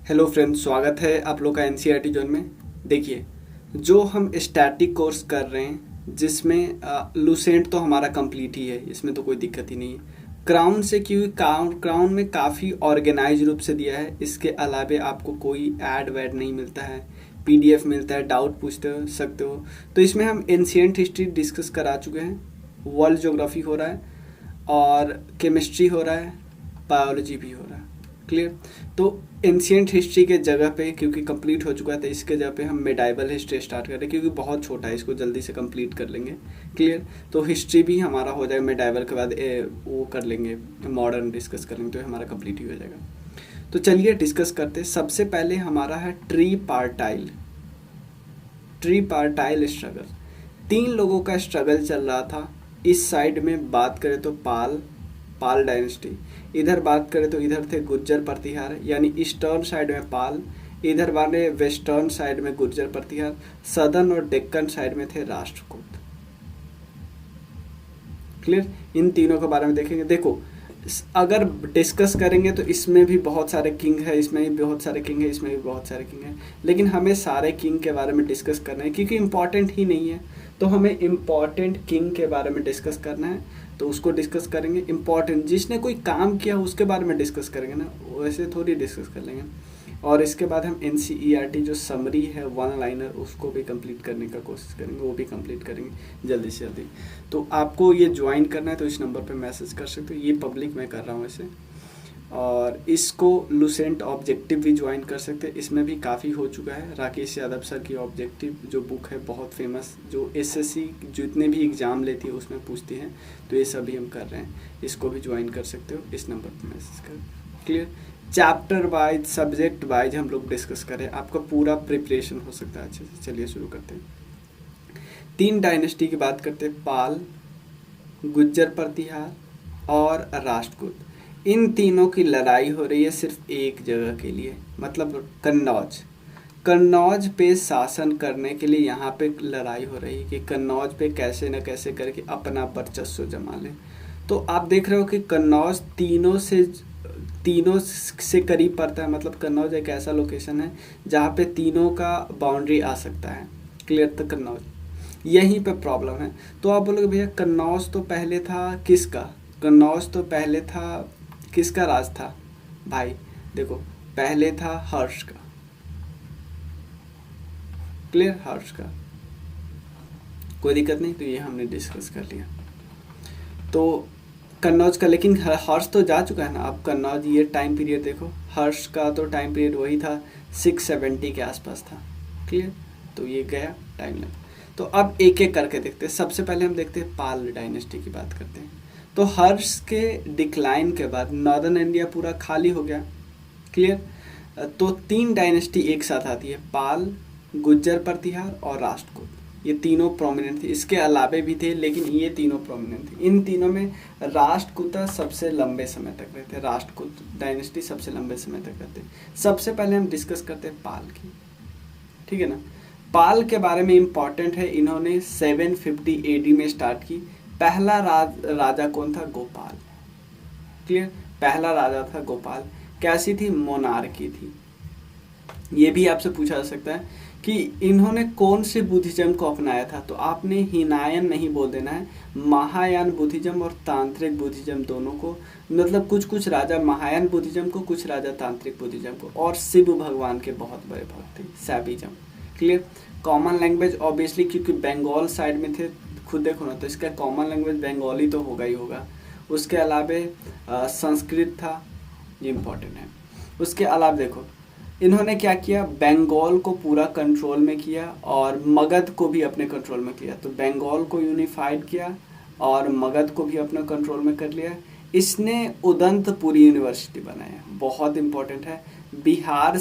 Hello friends, स्वागत है आप लोग का एनसीईआरटी जोन में। देखिए, जो हम स्टैटिक कोर्स कर रहे हैं जिसमें लूसेंट तो हमारा कंप्लीट ही है, इसमें तो कोई दिक्कत ही नहीं है। क्राउन से क्योंकि क्राउन में काफ़ी ऑर्गेनाइज रूप से दिया है, इसके अलावे आपको कोई ऐड वैड नहीं मिलता है, पीडीएफ मिलता है, डाउट पूछ सकते हो। तो इसमें हम एंशिएंट हिस्ट्री डिस्कस करा चुके हैं, वर्ल्ड ज्योग्राफी हो रहा है और केमिस्ट्री हो रहा है, बायोलॉजी भी हो रहा है। क्लियर। तो एंशिएंट हिस्ट्री के जगह पे क्योंकि कंप्लीट हो चुका है तो इसके जगह पे हम मेडाइवल हिस्ट्री स्टार्ट कर रहे हैं, क्योंकि बहुत छोटा है, इसको जल्दी से कंप्लीट कर लेंगे। क्लियर। तो हिस्ट्री भी हमारा हो जाएगा, मेडाइवल के बाद वो कर लेंगे, मॉडर्न डिस्कस कर लेंगे, तो हमारा कंप्लीट ही हो जाएगा। तो चलिए डिस्कस करते हैं। सबसे पहले हमारा है ट्री पार्टाइल स्ट्रगल। 3 लोगों का स्ट्रगल चल रहा था। इस साइड में बात करें तो पाल डायनेस्टी, इधर बात करें तो इधर थे गुर्जर प्रतिहार, यानी ईस्टर्न साइड में पाल, इधर वाले वेस्टर्न साइड में गुर्जर प्रतिहार, सदर्न और डेक्कन साइड में थे राष्ट्रकूट। क्लियर। इन तीनों के बारे में देखेंगे। देखो, अगर डिस्कस करेंगे तो इसमें भी बहुत सारे किंग है, इसमें भी बहुत सारे किंग है, इसमें भी बहुत सारे किंग है, लेकिन हमें सारे किंग के बारे में डिस्कस करना है क्योंकि इम्पॉर्टेंट ही नहीं है। तो हमें इम्पॉर्टेंट किंग के बारे में डिस्कस करना है, तो उसको डिस्कस करेंगे। इम्पॉर्टेंट जिसने कोई काम किया उसके बारे में डिस्कस करेंगे ना, वैसे थोड़ी डिस्कस कर लेंगे। और इसके बाद हम एनसीईआरटी जो समरी है वन लाइनर, उसको भी कंप्लीट करने का कोशिश करेंगे, वो भी कंप्लीट करेंगे जल्दी से जल्दी। तो आपको ये ज्वाइन करना है तो इस नंबर पे मैसेज कर सकते हो, ये पब्लिक में कर रहा हूँ ऐसे। और इसको लूसेंट ऑब्जेक्टिव भी ज्वाइन कर सकते हैं, इसमें भी काफ़ी हो चुका है। राकेश यादव सर की ऑब्जेक्टिव जो बुक है बहुत फेमस, जो एसएससी जितने भी एग्ज़ाम लेती है उसमें पूछती हैं, तो ये सभी हम कर रहे हैं। इसको भी ज्वाइन कर सकते हो, इस नंबर पर मैसेज कर। Clear. Chapter wise, subject wise हम लोग डिस्कस करें, आपका पूरा प्रिपरेशन हो सकता है अच्छे से। चलिए शुरू करते हैं। 3 डायनेस्टी की बात करते हैं, पाल, गुज्जर प्रतिहार और राष्ट्रकूट। इन तीनों की लड़ाई हो रही है सिर्फ एक जगह के लिए, मतलब कन्नौज पे शासन करने के लिए यहाँ पे लड़ाई हो रही है कि कन्नौज पे कैसे न कैसे करके अपना वर्चस्व जमा लें। तो आप देख रहे हो कि कन्नौज तीनों से करीब पड़ता है, मतलब कन्नौज एक ऐसा लोकेशन है जहाँ पे तीनों का बाउंड्री आ सकता है। क्लियर। तो कन्नौज यहीं पे प्रॉब्लम है। तो आप बोलोगे भैया कन्नौज तो पहले था किसका, कन्नौज तो पहले था किसका राज था? भाई देखो, पहले था हर्ष का। क्लियर। हर्ष का कोई दिक्कत नहीं, तो ये हमने डिस्कस कर लिया। तो कन्नौज का, लेकिन हर्ष तो जा चुका है ना। अब कन्नौज ये टाइम पीरियड देखो, हर्ष का तो टाइम पीरियड वही था 670 के आसपास था। क्लियर। तो ये गया टाइम लाइन। तो अब एक एक करके देखते हैं। सबसे पहले हम देखते हैं पाल डायनेस्टी की बात करते हैं। तो हर्ष के डिक्लाइन के बाद नॉर्दर्न इंडिया पूरा खाली हो गया। क्लियर। तो 3 डायनेस्टी एक साथ आती है, पाल, गुज्जर प्रतिहार और राष्ट्रकूट। ये तीनों प्रोमिनेंट थे, इसके अलावे भी थे लेकिन ये तीनों प्रोमिनेंट थे। इन तीनों में राष्ट्रकूट सबसे लंबे समय तक रहते, राष्ट्रकूट डायनेस्टी सबसे लंबे समय तक रहते। सबसे पहले हम डिस्कस करते हैं पाल की, ठीक है ना। पाल के बारे में इम्पॉर्टेंट है, इन्होंने 750 AD में स्टार्ट की। पहला राजा कौन था? गोपाल। क्लियर। पहला राजा था गोपाल। कैसी थी? मोनार्की थी। ये भी आपसे पूछा जा सकता है कि इन्होंने कौन से बुद्धिज्म को अपनाया था, तो आपने हीनायन नहीं बोल देना है, महायान बुद्धिज्म और तांत्रिक बुद्धिज्म दोनों को। मतलब कुछ राजा महायान बुद्धिज्म को, कुछ राजा तांत्रिक बुद्धिज्म को, और शिव भगवान के बहुत बड़े भक्त थे, Shaivism. Clear. Common language obviously, क्योंकि बंगाल साइड में थे, खुद देखो ना, तो इसका कॉमन लैंग्वेज बंगाली तो होगा ही होगा। उसके अलावे संस्कृत था, ये इम्पोर्टेंट है। उसके अलावा देखो इन्होंने क्या किया, बंगाल को पूरा कंट्रोल में किया और मगध को भी अपने कंट्रोल में किया। तो बंगाल को यूनिफाइड किया और मगध को भी अपने कंट्रोल में कर लिया। इसने उदंतपुरी यूनिवर्सिटी बनाया, बहुत इंपॉर्टेंट है। बिहार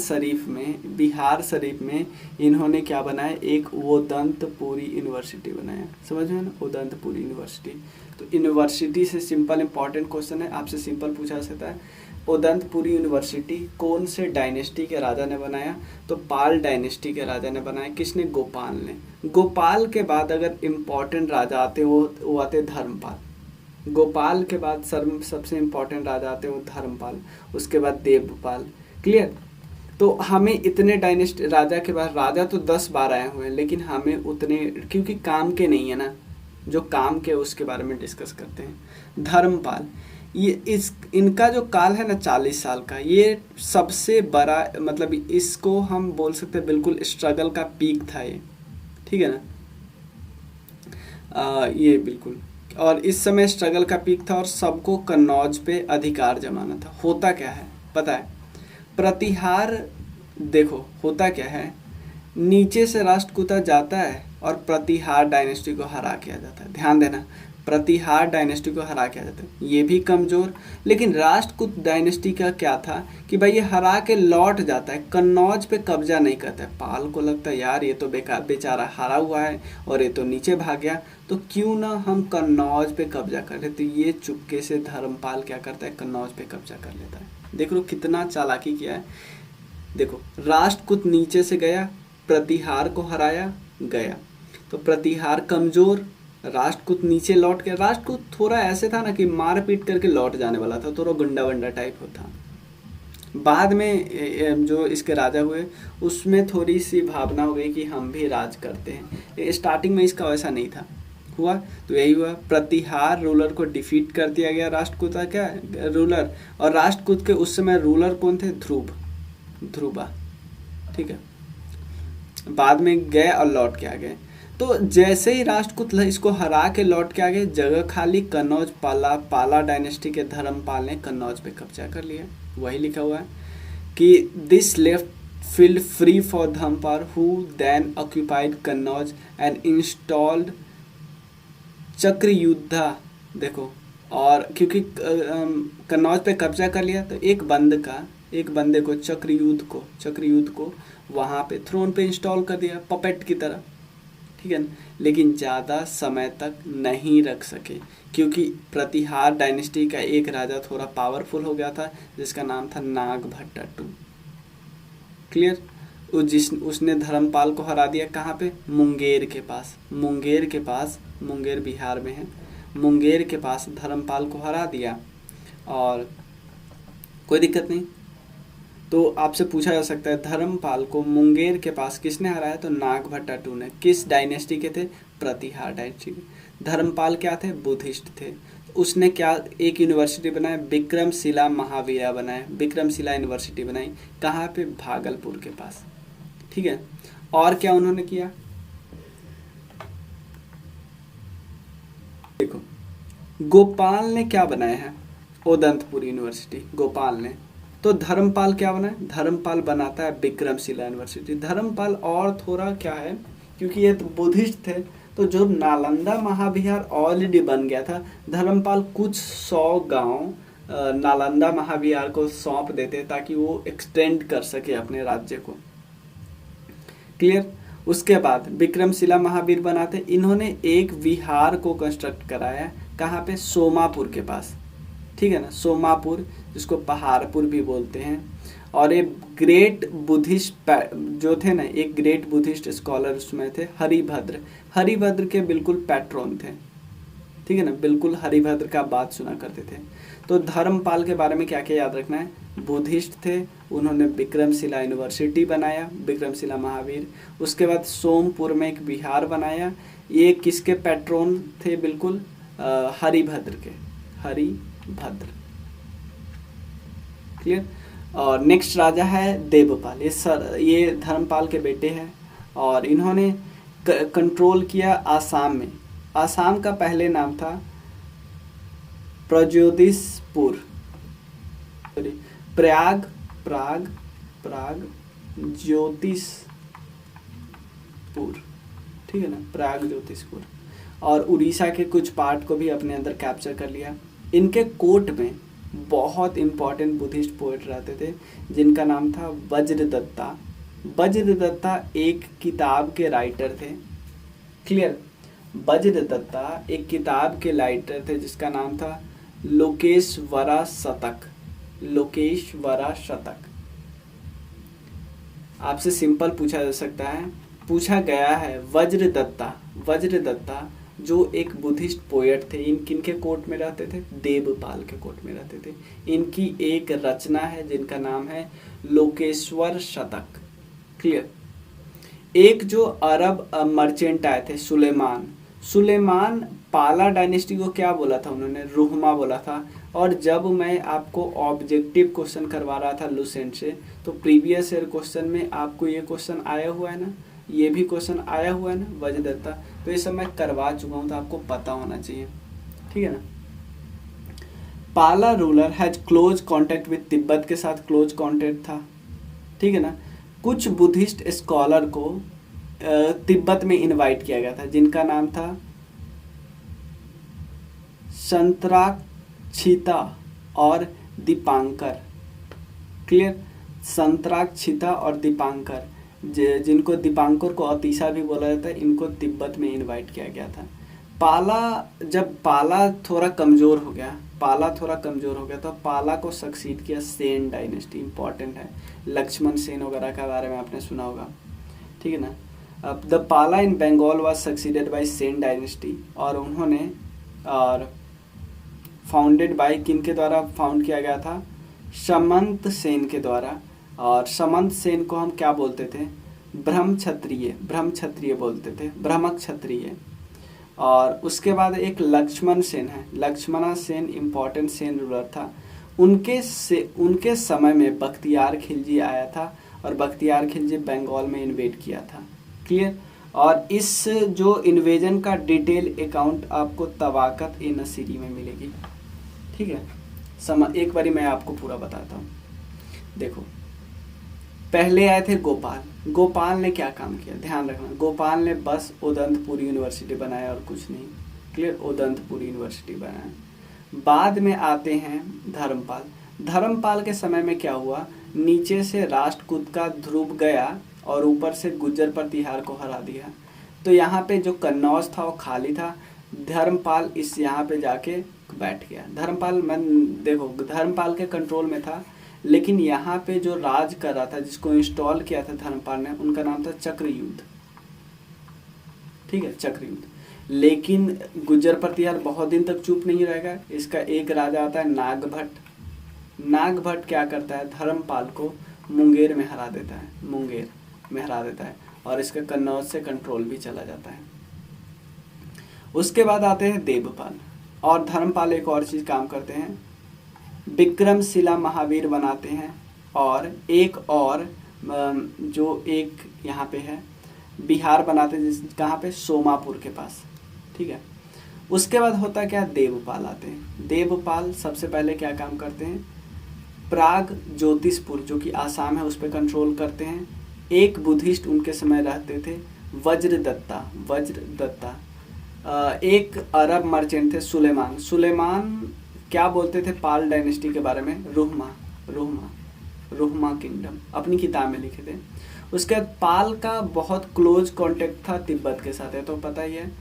शरीफ में इन्होंने क्या बनाया, एक उदंतपुरी यूनिवर्सिटी बनाया। समझ में ना, उदंतपुरी यूनिवर्सिटी। तो यूनिवर्सिटी से सिंपल इंपॉर्टेंट क्वेश्चन है, आपसे सिंपल पूछा सकता है, उदंतपुरी यूनिवर्सिटी कौन से डायनेस्टी के राजा ने बनाया? तो पाल डायनेस्टी के राजा ने बनाया। किसने? गोपाल ने। गोपाल के बाद अगर इम्पोर्टेंट राजा आते वो आते धर्मपाल। गोपाल के बाद सबसे इम्पोर्टेंट राजा आते वो धर्मपाल, उसके बाद देवपाल। क्लियर। तो हमें इतने डायनेस्टी राजा के बाद, राजा तो 10 बार आए हुए हैं, लेकिन हमें उतने क्योंकि काम के नहीं है ना, जो काम के उसके बारे में डिस्कस करते हैं। धर्मपाल, ये इस इनका जो काल है ना 40 साल का, ये सबसे बड़ा, मतलब इसको हम बोल सकते हैं बिल्कुल स्ट्रगल का पीक था ये, ठीक है ना। ये बिल्कुल, और इस समय स्ट्रगल का पीक था और सबको कन्नौज पे अधिकार जमाना था। होता क्या है पता है, प्रतिहार, देखो होता क्या है, नीचे से राष्ट्रकूटा जाता है और प्रतिहार डायनेस्टी को हरा के आ जाता है। ध्यान देना, प्रतिहार डायनेस्टी को हरा के आ जाता है, ये भी कमजोर। लेकिन राष्ट्रकूट डायनेस्टी का क्या था कि भाई ये हरा के लौट जाता है, कन्नौज पे कब्जा नहीं करता है। पाल को लगता है यार ये तो बेकार, बेचारा हारा हुआ है और ये तो नीचे भाग गया, तो क्यों ना हम कन्नौज पे कब्जा कर ले। तो ये चुपके से धर्मपाल क्या करता है, कन्नौज पे कब्जा कर लेता है। देख लो कितना चालाकी किया है। देखो राष्ट्रकूट नीचे से गया, प्रतिहार को हराया, गया, तो प्रतिहार कमजोर, राष्ट्रकूट नीचे लौट के, राष्ट्रकूट थोड़ा ऐसे था ना कि मार पीट करके लौट जाने वाला था, थोड़ा गुंडा वंडा टाइप होता। बाद में जो इसके राजा हुए उसमें थोड़ी सी भावना हो गई कि हम भी राज करते हैं। स्टार्टिंग में इसका वैसा नहीं था, हुआ तो यही हुआ, प्रतिहार रूलर को डिफीट कर दिया गया, राष्ट्रकूट का क्या रूलर, और राष्ट्रकूट के उस समय रूलर कौन थे, ध्रुवा, ठीक है। बाद में गए और लौट के आ गए। तो जैसे ही राष्ट्रकूट इसको हरा के लौट के आ गए, जगह खाली, कन्नौज, पाला डायनेस्टी के धर्मपाल ने कन्नौज पे कब्जा कर लिया। वही लिखा हुआ है कि this left field free for Dharmapal who then occupied Kannauj and installed Chakrayudha. देखो, और क्योंकि कन्नौज पे कब्जा कर लिया तो एक बंदे को चक्रयुद्ध को वहाँ पे थ्रोन पे इंस्टॉल कर दिया, पपेट की तरह, ठीक है ना। लेकिन ज़्यादा समय तक नहीं रख सके क्योंकि प्रतिहार डायनेस्टी का एक राजा थोड़ा पावरफुल हो गया था जिसका नाम था नागभट्टा टू। क्लियर, उसने धर्मपाल को हरा दिया कहाँ पे, मुंगेर के पास, मुंगेर बिहार में है, मुंगेर के पास धर्मपाल को हरा दिया और कोई दिक्कत नहीं। तो आपसे पूछा जा सकता है धर्मपाल को मुंगेर के पास किसने हराया, तो नागभट्टा टू ने। किस डायनेस्टी के थे, प्रतिहार डायनेस्टी के। धर्मपाल क्या थे, बुद्धिस्ट थे। उसने क्या एक यूनिवर्सिटी बनाया, विक्रमशिला महावीरा बनाया, विक्रमशिला यूनिवर्सिटी बनाई, कहाँ पे, भागलपुर के पास, ठीक है। और क्या उन्होंने किया, देखो गोपाल ने क्या बनाया है, उदंतपुर यूनिवर्सिटी, गोपाल ने। तो धर्मपाल क्या बना है, धर्मपाल बनाता है विक्रमशिला यूनिवर्सिटी। धर्मपाल और थोड़ा क्या है, क्योंकि ये तो बुद्धिस्ट थे, तो जो नालंदा महाविहार ऑलरेडी बन गया था, धर्मपाल कुछ 100 गांव नालंदा महाविहार को सौंप देते ताकि वो एक्सटेंड कर सके अपने राज्य को। क्लियर। उसके बाद विक्रमशिला महावीर बनाते, इन्होंने एक विहार को कंस्ट्रक्ट कराया, कहाँ पे, सोमापुर के पास, ठीक है ना, सोमापुर, जिसको पहाड़पुर भी बोलते हैं। और एक ग्रेट बुद्धिस्ट जो थे ना, एक ग्रेट बुद्धिस्ट स्कॉलर उसमें थे, हरिभद्र के बिल्कुल पैट्रॉन थे, ठीक है ना, बिल्कुल हरिभद्र का बात सुना करते थे। तो धर्मपाल के बारे में क्या क्या याद रखना है, बुद्धिस्ट थे, उन्होंने विक्रमशिला यूनिवर्सिटी बनाया, विक्रमशिला महावीर। उसके बाद सोमपुर में एक विहार बनाया, ये किसके पैट्रॉन थे, बिल्कुल हरिभद्र के, हरिभद्र। क्लियर। और नेक्स्ट राजा है देवपाल, ये धर्मपाल के बेटे हैं और इन्होंने कंट्रोल किया आसाम में। आसाम का पहले नाम था प्रज्योतिषपुर, प्राग ज्योतिषपुर, ठीक है ना, प्राग ज्योतिषपुर। और उड़ीसा के कुछ पार्ट को भी अपने अंदर कैप्चर कर लिया। इनके कोर्ट में बहुत इंपॉर्टेंट बुद्धिस्ट पोएट रहते थे जिनका नाम था वज्रदत्ता। वज्रदत्ता एक किताब के राइटर थे। क्लियर। वज्रदत्ता एक किताब के राइटर थे जिसका नाम था लोकेश्वरा शतक। लोकेश्वरा शतक। आपसे सिंपल पूछा जा सकता है, पूछा गया है वज्रदत्ता जो एक बुद्धिस्ट पोएट थे, इन किनके कोर्ट में रहते थे? देवपाल के कोर्ट में रहते थे। इनकी एक रचना है जिनका नाम है लोकेश्वर शतक। क्लियर। एक जो अरब मर्चेंट आए थे सुलेमान पाला डायनेस्टी को क्या बोला था उन्होंने? रुहमा बोला था। और जब मैं आपको ऑब्जेक्टिव क्वेश्चन करवा रहा था लुसेंट से, तो प्रीवियस ईयर क्वेश्चन में आपको ये क्वेश्चन आया हुआ है ना, ये भी क्वेश्चन आया हुआ है ना वज्रदत्ता, तो ये सब मैं करवा चुका हूँ, तो आपको पता होना चाहिए, ठीक है ना। पाला ruler has close contact with Tibet के साथ क्लोज कॉन्टेक्ट था, ठीक है ना। कुछ बुद्धिस्ट स्कॉलर को तिब्बत में इनवाइट किया गया था, जिनका नाम था संतराक्षिता और दीपांकर। क्लियर। संतराक्षिता और दीपांकर, जिनको दीपांकर को अतीसा भी बोला जाता है, इनको तिब्बत में इनवाइट किया गया था। जब पाला थोड़ा कमज़ोर हो गया तो पाला को सक्सीड किया सेन डायनेस्टी। इंपॉर्टेंट है, लक्ष्मण सेन वगैरह के बारे में आपने सुना होगा, ठीक है ना। अब the Pala in Bengal was succeeded by Sen dynasty, और उन्होंने और फाउंडेड बाय किनके द्वारा फाउंड किया गया था? समंत सेन के द्वारा। और समंत सेन को हम क्या बोलते थे? ब्रह्मक्षत्रिय बोलते थे, ब्रह्मक्षत्रिय। और उसके बाद एक लक्ष्मण सेन है, लक्ष्मणा सेन इम्पॉर्टेंट सेन रूलर था। उनके समय में बख्तियार खिलजी आया था, और बख्तियार खिलजी बंगाल में इन्वेड किया था। क्लियर। और इस जो इन्वेजन का डिटेल अकाउंट आपको तवाकत ए नसीरी में मिलेगी, ठीक है। एक बारी मैं आपको पूरा बताता हूँ। देखो, पहले आए थे गोपाल ने क्या काम किया, ध्यान रखना। गोपाल ने बस उदंतपुर यूनिवर्सिटी बनाया और कुछ नहीं। क्लियर। उदंतपुर यूनिवर्सिटी बनाया। बाद में आते हैं धर्मपाल के समय में क्या हुआ? नीचे से राष्ट्रकूट का ध्रुव गया और ऊपर से गुज्जर प्रतिहार को हरा दिया। तो यहाँ पे जो कन्नौज था वो खाली था। धर्मपाल यहाँ पे जाके बैठ गया। धर्मपाल के कंट्रोल में था, लेकिन यहाँ पे जो राज कर रहा था, जिसको इंस्टॉल किया था धर्मपाल ने, उनका नाम था चक्रयुद्ध, ठीक है, चक्रयुद्ध। लेकिन गुज्जर प्रतिहार बहुत दिन तक चुप नहीं रहेगा। इसका एक राजा आता है नागभट्ट क्या करता है? धर्मपाल को मुंगेर में हरा देता है, और इसका कन्नौज से कंट्रोल भी चला जाता है। उसके बाद आते हैं देवपाल, और धर्मपाल एक और चीज काम करते हैं, विक्रमशिला महावीर बनाते हैं, और एक और जो एक यहाँ पे है बिहार बनाते हैं, कहाँ पे? सोमापुर के पास, ठीक है। उसके बाद होता क्या? देवपाल आते हैं। देवपाल सबसे पहले क्या काम करते हैं? प्राग ज्योतिषपुर, जो कि आसाम है, उस पर कंट्रोल करते हैं। एक बुद्धिस्ट उनके समय रहते थे, वज्रदत्ता। एक अरब मर्चेंट थे, सुलेमान क्या बोलते थे पाल डायनेस्टी के बारे में? रुहमा किंगडम, अपनी किताब में लिखे थे। उसके बाद पाल का बहुत क्लोज कांटेक्ट था तिब्बत के साथ, है तो पता ही है।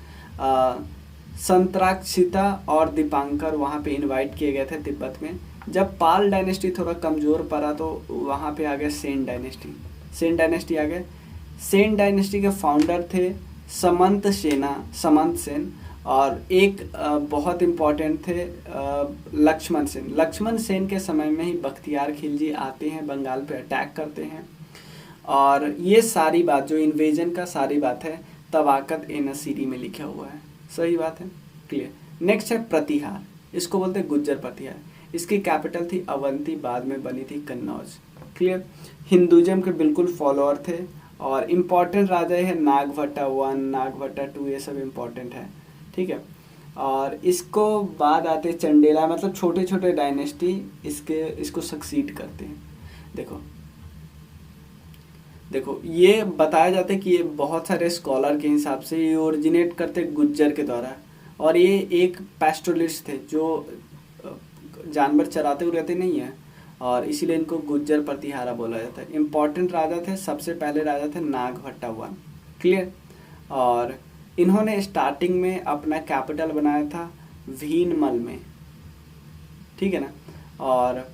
संतराक्षिता और दीपांकर वहाँ पे इनवाइट किए गए थे तिब्बत में। जब पाल डायनेस्टी थोड़ा कमज़ोर पड़ा तो वहाँ पे आ गया सेन डायनेस्टी आ गए। सेन डायनेस्टी के फाउंडर थे समंत सेन, और एक बहुत इम्पॉर्टेंट थे लक्ष्मण सेन के समय में ही बख्तियार खिलजी आते हैं, बंगाल पे अटैक करते हैं। और ये सारी बात, जो इन्वेजन का सारी बात है, तवाकत ए नसीरी में लिखा हुआ है। सही बात है, क्लियर। नेक्स्ट है प्रतिहार, इसको बोलते हैं गुज्जर प्रतिहार। इसकी कैपिटल थी अवंती, बाद में बनी थी कन्नौज। क्लियर। हिंदुइज्म के बिल्कुल फॉलोअर थे, और इम्पॉर्टेंट राजा है नागभट्टा 1, नागभट्टा 2, ये सब इम्पॉर्टेंट है, ठीक है। और इसको बाद आते चंडेला, मतलब छोटे छोटे डायनेस्टी इसको सक्सीड करते हैं। देखो ये बताया जाता है कि ये बहुत सारे स्कॉलर के हिसाब से ये ओरिजिनेट करते गुज्जर के द्वारा, और ये एक पैस्टोरलिस्ट थे जो जानवर चराते हुए रहते नहीं है, और इसीलिए इनको गुज्जर प्रतिहारा बोला जाता है। इम्पॉर्टेंट राजा थे, सबसे पहले राजा थे नागभट्टा 1। क्लियर। और इन्होंने स्टार्टिंग में अपना कैपिटल बनाया था भीनमल में, ठीक है ना। और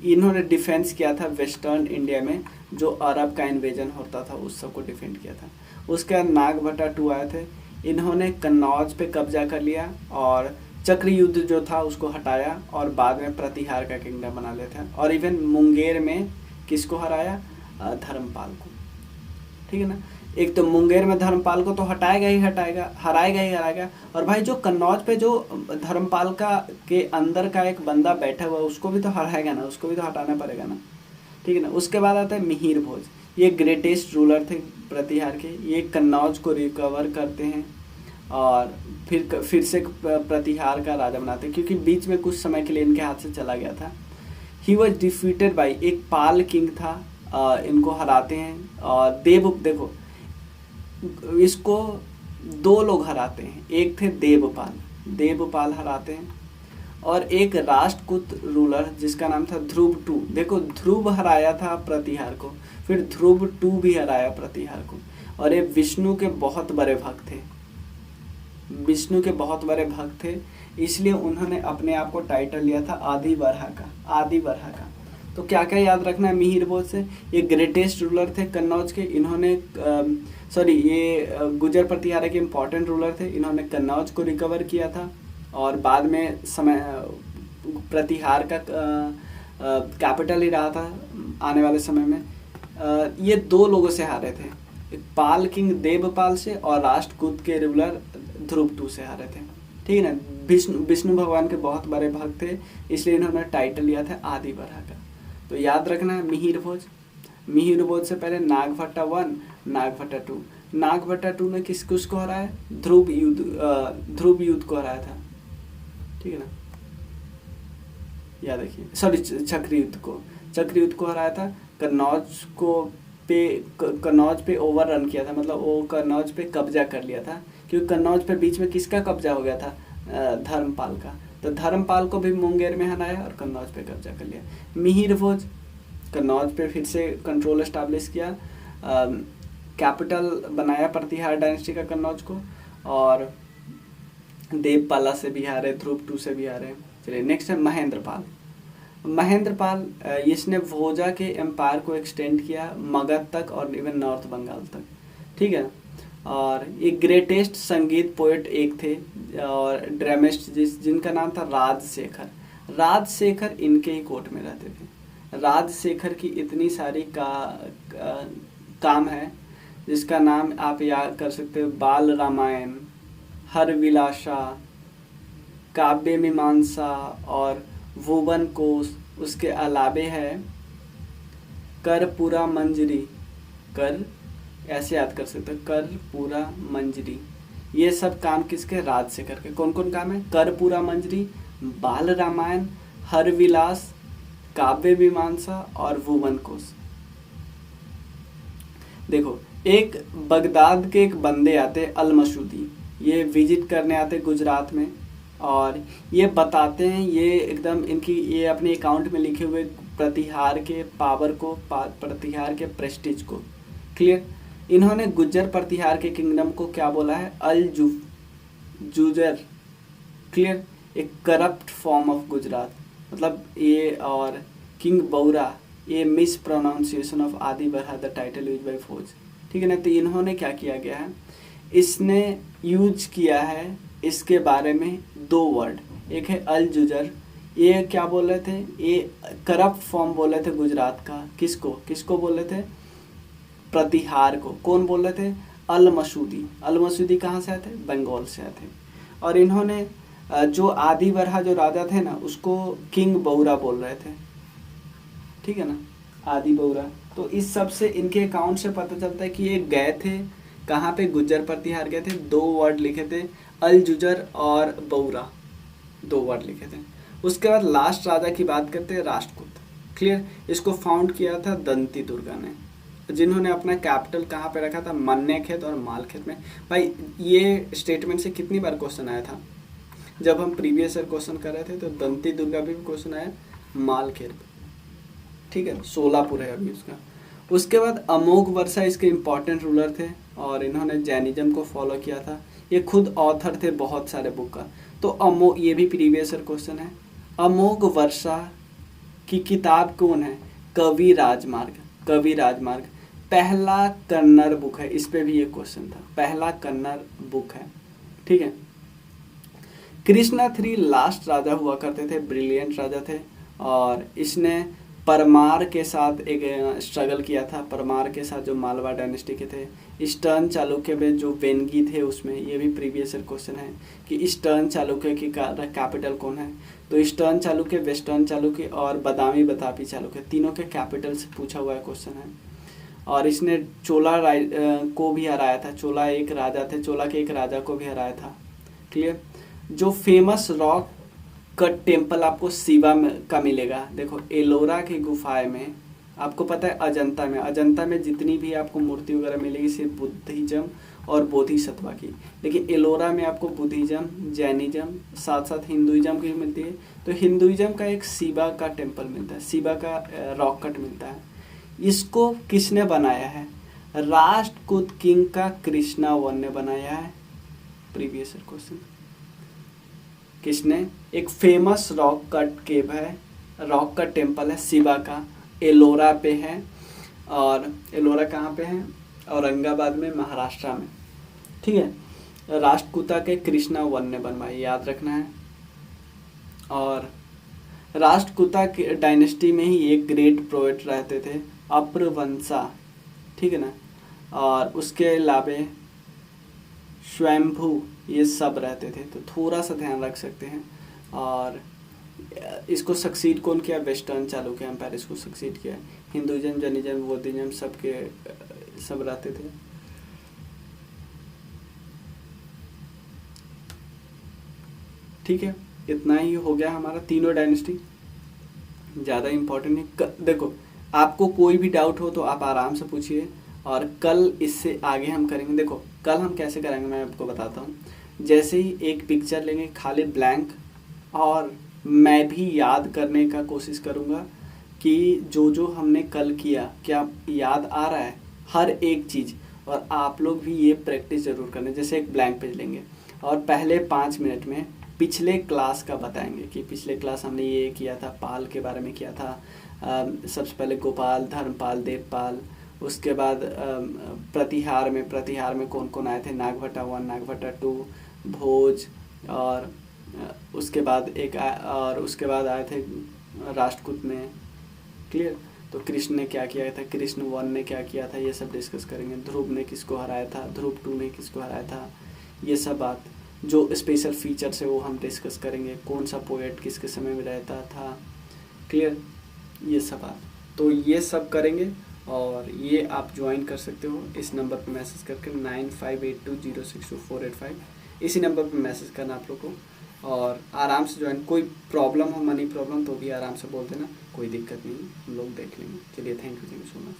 इन्होंने डिफेंस किया था वेस्टर्न इंडिया में, जो अरब का इन्वेजन होता था उस सबको डिफेंड किया था। उसके बाद नागभट्टा 2 आए थे। इन्होंने कन्नौज पे कब्जा कर लिया और चक्र युद्ध जो था उसको हटाया और बाद में प्रतिहार का किंगडम बना लिया था। और इवन मुंगेर में किसको हराया? धर्मपाल को। ठीक है ना। एक तो मुंगेर में धर्मपाल को तो हटाएगा ही हटाएगा, हराएगा ही हराएगा। और भाई जो कन्नौज पे जो धर्मपाल का के अंदर का एक बंदा बैठा हुआ उसको भी तो हराएगा ना, उसको भी तो हटाना पड़ेगा ना। ठीक है ना। उसके बाद आता है मिहिर भोज, ये ग्रेटेस्ट रूलर थे प्रतिहार के। ये कन्नौज को रिकवर करते हैं और फिर से प्रतिहार का राजा बनाते हैं, क्योंकि बीच में कुछ समय के लिए इनके हाथ से चला गया था। ही वॉज डिफीटेड बाई, एक पाल किंग था, इनको हराते हैं। और देखो इसको दो लोग हराते हैं, एक थे देवपाल हराते हैं और एक राष्ट्रकूट रूलर जिसका नाम था ध्रुव टू। देखो ध्रुव हराया था प्रतिहार को, फिर ध्रुव टू भी हराया प्रतिहार को। और ये विष्णु के बहुत बड़े भक्त थे, इसलिए उन्होंने अपने आप को टाइटल लिया था आदि बरहा का। तो क्या क्या याद रखना है मिहिर भोज से? ये ग्रेटेस्ट रूलर थे कन्नौज के। इन्होंने ये गुजर प्रतिहार के इम्पोर्टेंट रूलर थे। इन्होंने कन्नौज को रिकवर किया था और बाद में प्रतिहार का कैपिटल ही रहा था आने वाले समय में। ये दो लोगों से हारे थे, एक पाल किंग देवपाल से और राष्ट्रकूट के रूलर ध्रुव टू से हारे थे। ठीक है ना। विष्णु भगवान के बहुत बड़े भक्त थे, इसलिए इन्होंने टाइटल लिया था आदि बरहा का। तो याद रखना है मिहिर भोज से पहले नागभट्टा 1, नागभट्टा 2। नागभट्टा 2 ने किसको हराया? ध्रुव युद्ध को हराया था। ठीक है ना। याद रखिए, सॉरी चक्र युद्ध को हराया था। कन्नौज पे ओवररन किया था, मतलब वो कन्नौज पे कब्जा कर लिया था, क्योंकि कन्नौज पे बीच में किसका कब्जा हो गया था? धर्मपाल का। तो धर्मपाल को भी मुंगेर में हराया और कन्नौज पे कब्जा कर लिया। मिहिर भोज कन्नौज पे फिर से कंट्रोल एस्टैब्लिश किया, कैपिटल बनाया प्रतिहार डायनेस्टी का कन्नौज को, और देवपाला से भी हारे, ध्रुव टू से भी हारे। चलिए नेक्स्ट है महेंद्रपाल। इसने भोजा के एम्पायर को एक्सटेंड किया मगध तक और इवन नॉर्थ बंगाल तक। ठीक है। और ये ग्रेटेस्ट संगीत पोएट एक थे और ड्रामिस्ट जिनका नाम था राजशेखर इनके ही कोर्ट में रहते थे। राजशेखर की इतनी सारी काम है जिसका नाम आप याद कर सकते हो: बाल रामायण, हरविलासा, काव्य मीमांसा और भुवन कोश। उसके अलावे है करपुरा मंजरी, ऐसे याद कर सकते हो, करपुरा मंजरी। ये सब काम किसके? राजशेखर के। कौन कौन काम है? करपुरा मंजरी, बाल रामायण, हरविलास, काव्य मीमांसा और भुवन कोश। देखो एक बगदाद के एक बंदे आते अल मसूदी, ये विजिट करने आते गुजरात में और ये बताते हैं, ये एकदम ये अपने अकाउंट में लिखे हुए प्रतिहार के पावर को, प्रतिहार के प्रेस्टीज को। क्लियर। इन्होंने गुज्जर प्रतिहार के किंगडम को क्या बोला है? अल जुजर। क्लियर। एक करप्ट फॉर्म ऑफ गुजरात, मतलब ये। और किंग बौरा, ये मिस प्रोनाउंसिएशन ऑफ आदि बरहा द टाइटल यूज बाय फौज। ठीक है ना। तो इन्होंने क्या किया गया है, इसने यूज किया है इसके बारे में दो वर्ड। एक है अल जुजर, ये क्या बोल रहे थे? ये करप्ट फॉर्म बोल रहे थे गुजरात का। किसको बोल रहे थे? प्रतिहार को। कौन बोल रहे थे? अल मसूदी कहाँ से आए थे? बंगाल से आए थे। और इन्होंने जो आदि बरहा जो राजा थे ना, उसको किंग बौरा बोल रहे थे। ठीक है ना, आदि बौरा। तो इस सब से इनके अकाउंट से पता चलता है कि ये गए थे कहाँ पे? गुज्जर प्रतिहार गए थे। दो वर्ड लिखे थे, अल जुजर और बौरा, दो वर्ड लिखे थे। उसके बाद लास्ट राजा की बात करते हैं, राष्ट्रकूट। क्लियर। इसको फाउंड किया था दंती दुर्गा ने, जिन्होंने अपना कैपिटल कहाँ पे रखा था? मन्नेखेत और मालखेत में। भाई ये स्टेटमेंट से कितनी बार क्वेश्चन आया था? जब हम प्रीवियस ईयर क्वेश्चन कर रहे थे तो दंती दुर्गा भी क्वेश्चन आया, मालखेत। ठीक है, सोलापुर है अभी उसका। उसके बाद अमोघ वर्षा इसके इम्पोर्टेंट रूलर थे और इन्होंने जैनिज्म को फॉलो किया था। ये खुद ऑथर थे बहुत सारे बुक का। तो ये भी प्रीवियस ईयर क्वेश्चन है। अमोघ वर्षा की किताब कौन है? कवि राजमार्ग। पहला कन्नड़ बुक है, इस पे भी ये क्वेश्चन था। पहला कन्नड़ बुक है, ठीक है। कृष्णा थ्री लास्ट राजा हुआ करते थे, ब्रिलियंट राजा थे, और इसने परमार के साथ एक स्ट्रगल किया था, परमार के साथ जो मालवा डायनेस्टी के थे। ईस्टर्न चालुक्य में जो वेंगी थे उसमें, ये भी प्रीवियस क्वेश्चन है कि ईस्टर्न चालुक्य की कैपिटल कौन है, तो ईस्टर्न चालुक्य, वेस्टर्न चालुक्य और बादामी बतापी चालुक्य, तीनों के कैपिटल से पूछा हुआ क्वेश्चन है। और इसने चोला को भी हराया था, चोला एक राजा थे, चोला के एक राजा को भी हराया था, क्लियर। जो फेमस रॉक का टेम्पल आपको शिवा का मिलेगा, देखो एलोरा की गुफाएं में, आपको पता है अजंता में जितनी भी आपको मूर्ति वगैरह मिलेगी सिर्फ बुद्धिज्म और बोधिसत्वा की, लेकिन एलोरा में आपको बुद्धिज्म, जैनिज्म, साथ साथ हिंदुइज्म की मिलती है। तो हिंदुइज्म का एक शिवा का टेम्पल मिलता है, शिवा का रॉक कट मिलता है। इसको किसने बनाया है? राष्ट्रकूट किंग का कृष्णा वन ने बनाया है, प्रीवियस क्वेश्चन। किसने? एक फेमस रॉक कट केव है, रॉक कट टेम्पल है शिवा का, एलोरा पे है, और एलोरा कहाँ पे है? औरंगाबाद में, महाराष्ट्र में, ठीक है। राष्ट्रकूटा के कृष्णा वन ने बनवाई, याद रखना है। और राष्ट्रकूटा के डायनेस्टी में ही एक ग्रेट पोएट रहते थे, अप्रवंशा, ठीक है ना, और उसके अलावा स्वयंभू, ये सब रहते थे, तो थोड़ा सा ध्यान रख सकते हैं। और इसको सक्सीड कौन किया? वेस्टर्न चालुक्य एम्पायर इसको सक्सीड किया। हिंदुइज्म, जैनिज्म, बौद्धिज्म सबके सब रहते थे। ठीक है, इतना ही हो गया हमारा तीनों डायनेस्टी, ज़्यादा इम्पोर्टेंट नहीं। देखो आपको कोई भी डाउट हो तो आप आराम से पूछिए, और कल इससे आगे हम करेंगे। देखो कल हम कैसे करेंगे मैं आपको बताता हूँ। जैसे ही एक पिक्चर लेंगे खाली ब्लैंक, और मैं भी याद करने का कोशिश करूँगा कि जो जो हमने कल किया क्या याद आ रहा है हर एक चीज़, और आप लोग भी ये प्रैक्टिस ज़रूर करना। जैसे एक ब्लैंक पेज लेंगे और पहले 5 मिनट में पिछले क्लास का बताएंगे कि पिछले क्लास हमने ये किया था, पाल के बारे में किया था, सबसे पहले गोपाल, धर्मपाल, देवपाल, उसके बाद प्रतिहार में कौन कौन आए थे, नागभट्टा 1, नागभट्टा 2, भोज, और उसके बाद और उसके बाद आए थे राष्ट्रकूट में, क्लियर। तो कृष्ण ने क्या किया था, कृष्ण 1 ने क्या किया था, ये सब डिस्कस करेंगे। ध्रुव ने किसको हराया था, ध्रुव 2 ने किसको हराया था, ये सब बात जो स्पेशल फीचर्स है वो हम डिस्कस करेंगे। कौन सा पोएट किसके समय में रहता था, क्लियर, ये सब बात। तो ये सब करेंगे, और ये आप ज्वाइन कर सकते हो इस नंबर पर मैसेज करके 9582062485, इसी नंबर पर मैसेज करना आप लोग को, और आराम से ज्वाइन। कोई प्रॉब्लम हो, मनी प्रॉब्लम, तो भी आराम से बोल देना, कोई दिक्कत नहीं, हम लोग देख लेंगे। चलिए, थैंक यू सो मच।